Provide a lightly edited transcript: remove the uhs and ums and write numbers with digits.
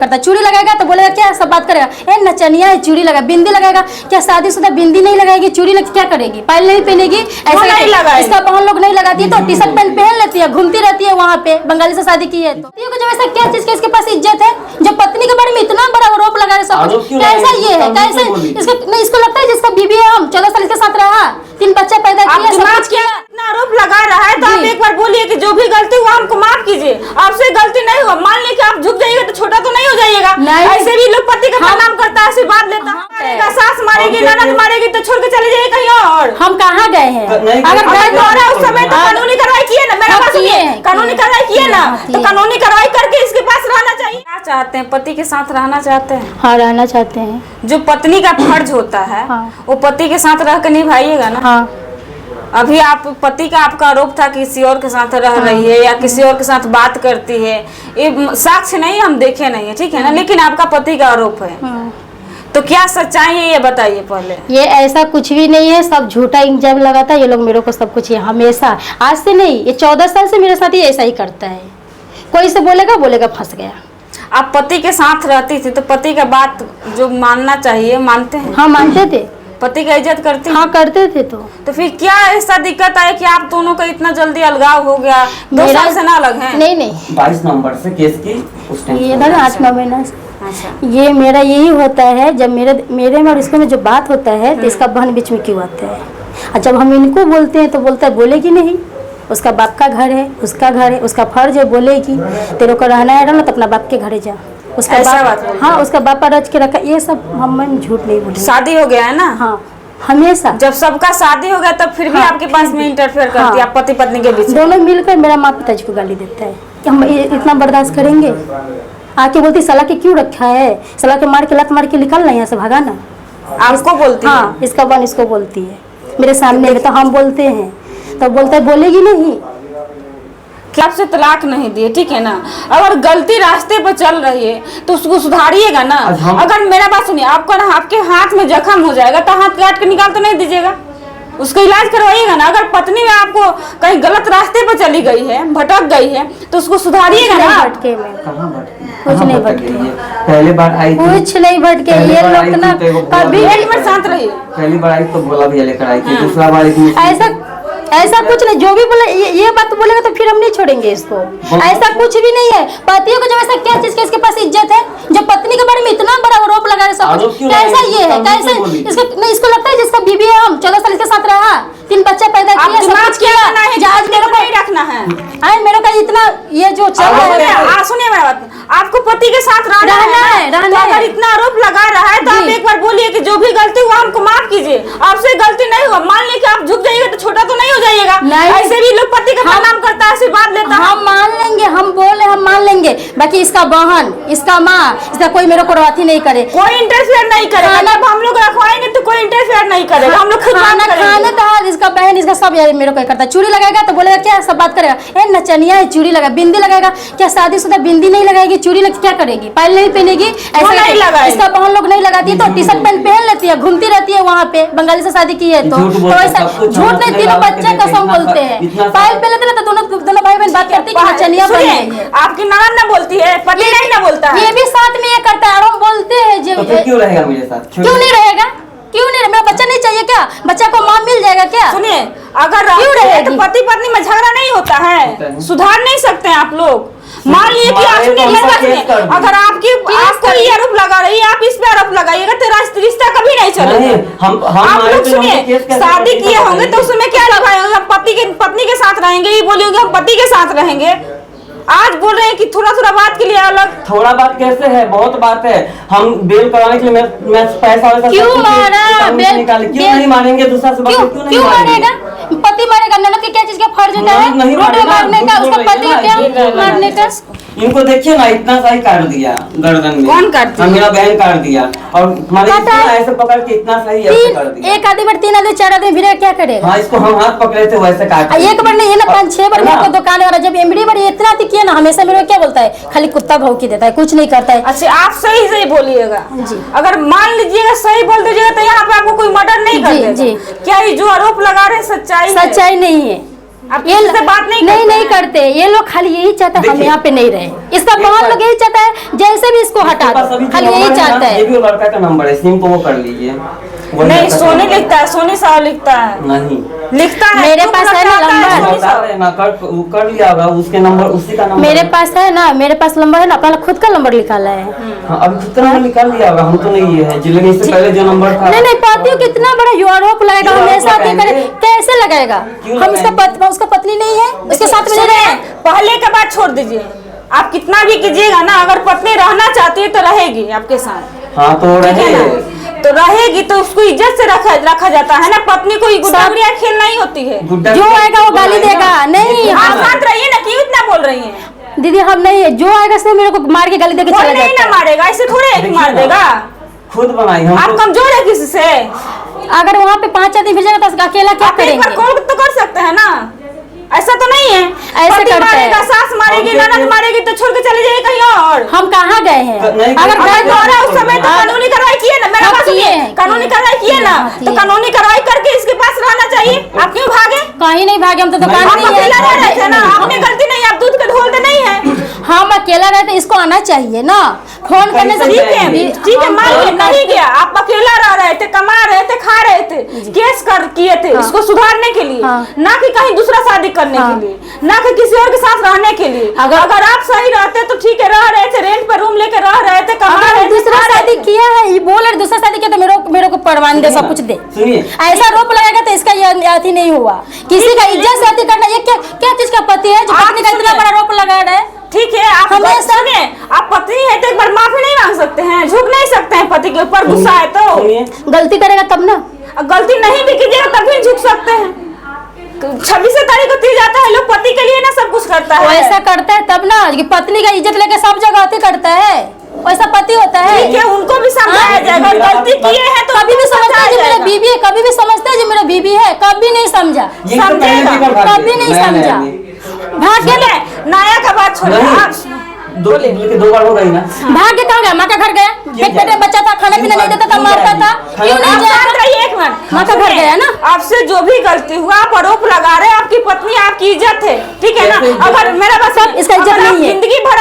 करता चूड़ी लगाएगा तो बोलेगा क्या सब बात करेगा, ए नचनिया है चूड़ी लगा, बिंदी लगाएगा क्या, शादीशुदा बिंदी नहीं लगाएगी, चूड़ी लग क्या करेगी, पायल नहीं पहनेगी, ऐसा नहीं लगा इसका बहन लोग नहीं लगाती है तो टी शर्ट पैंट पहन लेती है, घूमती रहती है वहाँ पे, बंगाली से शादी की है तो जब ऐसा क्या चीज का इसके पास इज्जत है, जो पत्नी के बारे में इतना बड़ा आरोप लगा रहे सब कुछ, कैसा ये है, कैसे इसको नहीं, इसको लगता है जिसका बीबी है, हम 14 साल के साथ रहा, 3 बच्चे पैदा किए, सब कुछ किया, इतना आरोप लगा रहा है तो आप एक बार बोलिए कि जो भी गलती हुआ हमको माफ कीजिए, आपसे गलती नहीं हुआ, मान लीजिए कि आप झुक जाइएगा तो छोटा तो नहीं हो जाइएगा, ऐसे भी लोग पति का प्रणाम करता है, आशीर्वाद लेता है, सास मारेगी ननद मारेगी तो छोड़ के चले जाइए कहीं और। हम कहाँ गए हैं, अगर गए तो उस समय तो कानूनी कार्रवाई किए ना, मेरा बात सुनिए, कानूनी कार्रवाई किए ना तो कानूनी कार्रवाई करके इसके पास रहना चाहिए। क्या चाहते हैं, पति के साथ रहना चाहते हैं? हाँ रहना चाहते हैं। जो पत्नी का फर्ज होता है वो पति के साथ रह कर निभाइएगा ना। हाँ। अभी आप पति का आपका आरोप था कि किसी और के साथ रह रही है या किसी और के साथ बात करती है, ये साक्ष्य नहीं हम देखे नहीं है, ठीक है ना, लेकिन आपका पति का आरोप है तो क्या सच्चाई है ये बताइए पहले। ये ऐसा कुछ भी नहीं है, सब झूठा इल्जाम लगाता है ये लोग मेरे को, सब कुछ ये हमेशा, आज से नहीं, ये 14 साल से मेरे साथ ही ऐसा ही करता है, कोई से बोलेगा फंस गया। आप पति के साथ रहती थी तो पति का बात जो मानना चाहिए मानते हैं? हाँ मानते थे। पति का इज्जत करती? हाँ करते थे। तो फिर क्या ऐसा दिक्कत है कि आप दोनों का इतना जल्दी अलगाव हो गया? 2 साल से ना अलग हैं? नहीं 22 नवंबर से केस की उस टाइम ये ना 8-9 महीना से। अच्छा। ये मेरा यही होता है, जब मेरे में और इसके में जो बात होता है तो इसका बहन बीच में क्यों आता है, और जब हम इनको बोलते हैं तो बोलता है बोलेगी नहीं, उसका बाप का घर है, उसका घर है, उसका फर्ज है, बोलेगी तेरे को रहना है ना तो अपना बाप के घर जा, उसका बाप, हाँ उसका बापा रच के रखा, ये सब हम झूठ नहीं बोलते। शादी हो गया है ना? हाँ हमेशा जब सबका शादी हो गया तब फिर भी आपके पास में इंटरफेयर करती है, आप पति पत्नी के बीच दोनों मिलकर मेरा माँ पिताजी को गाली देता है कि हम इतना बर्दाश्त करेंगे, आके बोलती सलाह के क्यों रखा है, सलाह के मार के लात मार के निकलना यहाँ से भागाना, आपको बोलती है? हाँ इसका बहन इसको बोलती है मेरे सामने, तो हम बोलते हैं तो बोलता है बोलेगी नहीं। कि आपसे तलाक नहीं दिए, ठीक है ना, अगर गलती रास्ते पर चल रही है तो उसको सुधारिएगा ना। अगर मेरा बात सुनिए, आपका ना आपके हाथ में जख्म हो जाएगा तो हाथ काट के निकाल तो नहीं दीजिएगा, उसका इलाज करवाइएगा ना। अगर पत्नी में आपको कहीं गलत रास्ते पर चली गई है, भटक गई है तो उसको सुधारिएगा ना। भटके में कुछ नहीं भटके, पहले बार आई कुछ नहीं भटके, ये लोग ना कभी एक मिनट शांत रहिए। पहली बार आई तो बोला भी लेकर आई थी, दूसरा बार ऐसा कुछ नहीं, जो भी बोले ये बात बोलेगा तो फिर हम नहीं छोड़ेंगे इसको, ऐसा कुछ भी नहीं है। पतियों को जब ऐसा क्या चीज का इसके पास इज्जत है, जो पत्नी के बारे में इतना बड़ा आरोप लगा रहे सब कुछ, कैसा ये है, कैसे इसको लगता है जिसका बीबी है, हम 14 साल के साथ रहा, 3 बच्चे पैदा किए, सब कुछ किया, जहाज मेरे को नहीं रखना है, मेरे का इतना ये जो चल रहा है। सुनिए मेरी बात, आपको पति के साथ रहना है, अगर इतना आरोप लगा रहा है तो आप एक बार बोलिए कि जो भी गलती हुआ हमको माफ कीजिए, आपसे गलती नहीं हुआ, मान लीजिए कि आप झुक जाइएगा तो छोटा तो नहीं हो जाइएगा, ऐसे भी लोग पति का प्रणाम करता है, आशीर्वाद लेता है। हम मान लेंगे, हम बोले हम मान लेंगे, बाकी इसका बहन, इसका माँ, इसका कोई मेरे को रवाती नहीं करे, कोई इंटरफेयर नहीं करेगा, जब हम लोग रखवाएंगे तो कोई इंटरफेयर नहीं करेगा, हम लोग खाना तो इसका बहन इसका सब मेरे को करता है, चूड़ी लगाएगा तो बोलेगा क्या सब बात करेगा, ए नचनिया है चूड़ी लगा, बिंदी लगाएगा क्या, शादीशुदा बिंदी नहीं लगाएगी, चूड़ी लग क्या करेगी, पायल नहीं पहनेगी, ऐसा नहीं लगा, इसका बहन लोग नहीं लगाती है तो टी शर्ट पैंट पहन लेती है, घूमती रहती है वहाँ पे, बंगाली से शादी की है तो ऐसा झूठ नहीं, तीनों बच्चे कसम बोलते हैं, पायल पहन लेते ना तो दोनों भाई बहन बात करती है नचनिया पहन। आपकी ननद ना बोलती है, पति नहीं ना बोलता है, ये भी साथ में ये करता है और हम बोलते हैं क्यों रहेगा मेरे साथ, क्यों नहीं रहेगा, क्यों नहीं, मेरा बच्चा नहीं चाहिए क्या, बच्चा को माँ मिल जाएगा क्या। सुनिए, अगर तो पति पत्नी में झगड़ा नहीं होता है, सुधार नहीं सकते हैं आप लोग। मान लीजिए कि आप अगर आपको ये आरोप लगा रही है, आप इस पे आरोप लगाइएगा तो रिश्ता कभी नहीं चलेगा। आप लोग सुनिए, शादी किए होंगे तो उसमें क्या लगाएंगे, हम पत्नी के साथ रहेंगे, ये बोलिए हम पति के साथ रहेंगे, आज बोल रहे हैं कि थोड़ा बात के लिए अलग। थोड़ा बात कैसे है, बहुत बात है, हम बेल कराने के लिए मैं पैसा क्यों मारा, क्यों नहीं मारेंगे, दूसरा से क्यों मारेगा, पति मारेगा, ननद की क्या चीज का फर्ज होता है, रोड में मारने का, उसका पति क्या मारने का। इनको देखिए ना, इतना सही काट दिया गर्दन में, कौन काटती है? मेरा बहन काट दिया, और हमारे ऐसे पकड़ के इतना सही ऐसे कर दिया, एक आदमी 3 आदमी 4 आदमी फिर क्या करेगा। हाँ, इसको हम हाथ पकड़े थे वैसे काट, एक बार नहीं है ना, 5-6 बार मेरे को दुकान वाला जब एमडी बार इतना किया ना, हमेशा मेरे को क्या बोलता है, खाली कुत्ता भौंकी देता है, कुछ नहीं करता है। अच्छा, आप सही बोलिएगा, अगर मान लीजिएगा सही बोल दीजिएगा तो यहाँ पे आपको कोई मर्डर नहीं कर देगा। क्या ये जो आरोप लगा रहे सच्चाई नहीं है, आप ये किसी से बात नहीं नहीं करते हैं? करते ये लोग, खाली यही चाहता है हम देखिए, यहाँ पे नहीं रहे। इसका बहन लोग यही चाहता है जैसे भी इसको हटा बस अभी दो, जो खाली नंबर यही है चाहता ना, ये है। भी वो लड़का का नंबर है, सिम को वो कर लीजिए। वही नहीं, लड़का का सोनी नंबर है। लिखता है, सोनी साहब लिखता है, नहीं लिखता है। मेरे तुम पास लोग है ना चाहता नंबर। सोनी बता साहब। रहे ना, कर लिया होगा उसके नंबर, उसी का नंबर मेरे है। पास है ना, मेरे पास नंबर है ना, अपना खुद का नंबर निकाला है। हाँ, अब कितना नंबर निकाल लिया होगा, हम तो नहीं ये है जिले में इससे पहले जो नंबर था। नहीं पति कितना बड़ा आरोप लगाएगा, क्यों हमेशा आरोप नहीं करे, लगाएंगे? कैसे लगाएगा? क्यों हम उसका पत्नी नहीं है, उसके साथ में नहीं सुनिए, रहे। पहले का बात छोड़ दीजिए, आप कितना भी कीजिएगा ना, अगर पत्नी रहना चाहती है तो रहेगी आपके साथ। हाँ तो ठीक है रहे। ना? तो रहेगी तो उसको इज्जत से रखा जाता है ना। पत्नी को गुड्डागुड़िया खेल नहीं होती है। गुड्डा जो आएगा वो गाली देगा। नहीं आप शांत रहिए ना, क्यों इतना बोल रही हैं? दीदी हम नहीं है, जो आएगा से मेरे को मार के गाली देके कोई चला नहीं जाता ना है। मारेगा, ऐसे थोड़े एक देखिए मार ना, देगा। खुद बनाई हम आप तो। कमजोर है किसी से? अगर वहाँ पे 5 आदमी भेजेगा तो अकेला क्या आप एक बार करेंगे? कॉल तो कर सकते हैं ना, ऐसा तो नहीं है। ऐसे पति करता है। मारेगा, सास मारेगी, हम ननद मारेगी तो छोड़ के चले जाइए कहीं और। हम कहाँ गए हैं? नहीं, अगर नहीं, गए नहीं, तो और उस समय तो कानूनी कार्रवाई किए ना, मेरा हाँ, बात सुनिए, किए हैं, कानूनी किए। कार्रवाई किए ना, हाँ, तो किए। कानूनी कार्रवाई करके इसके पास रहना चाहिए। आप क्यों भागे? कहीं नहीं भागे, हम तो दुकान आप में ही अकेला रह रहे थे ना, है। आपने गलती नहीं, आप दूध के ढोलते नहीं है। हम अकेला रहते, इसको आना चाहिए ना, फोन करने से। ठीक है, ठीक है, हम मान लो फोन नहीं गया, आप अकेला रह रहे थे, कमा रहे थे, खा रहे थे, केस कर किए थे हाँ। इसको सुधारने के लिए, हाँ। ना कि कहीं दूसरा शादी करने हाँ। के लिए, ना कि किसी और के साथ रहने के लिए। अगर आप सही रहते तो ठीक है, रह रहे थे, रेंट पर रूम लेकर रह रहे थे, कमा अगर रहे थे, दूसरा खा रहे शादी थे। किया है, ये बोल रहे दूसरा शादी किया तो मेरे को प्रमाण दे, सब कुछ दे। सुनिए, ऐसा रोप लगाएगा तो इसका ये अति नहीं हुआ। किसी का इज्जत से अति करना, ये क्या चीज का पति है जो आप पत्नी का इतना सुनिए। बड़ा रोप लगा रहा है? ठीक है, आप हमेशा- सुनिए, आप पत्नी है तो एक बार माफी नहीं मांग सकते हैं, झुक नहीं सकते हैं पति के ऊपर, गुस्सा है तो। सुनिए, गलती करेगा तब ना। गलती नहीं भी कीजिएगा तब भी झुक सकते हैं। 26 तारीख को तीज आता है, लोग पति के लिए ना सब कुछ करता वो है। ऐसा करता है तब ना कि पत्नी का इज्जत लेके सब जगह अति करता है, वैसा पति होता है। ठीक है, उनको भी समझाया हाँ? जाएगा, और गलती किए हैं तो कभी भी उनको समझता है समझाया जो मेरा जाएगा। बीवी है, कभी भी समझता है जो मेरा बीवी है, कभी नहीं समझा, ये तो पहले समझेगा, भी कर भाग कभी गए, नहीं नया समझा। में। भाग के सुनिए, नाया का बात छोड़िए, नहीं। आप दो बार हो गई ना। भाग के कहाँ गया? माँ का घर गया, एक पेट में बच्चा था, खाना पीना नहीं देता था, मारता था, क्यों नहीं आप गया? शांत रहिए एक मिनट। माँ का घर गया ना। आपसे जो भी गलती हुआ, आप आरोप लगा रहे हैं, आपकी पत्नी आपकी इज्जत है, ठीक है ना? कैसे इज्जत अगर है? मेरा बस इसका इज्जत अगर आप नहीं है। जिंदगी भर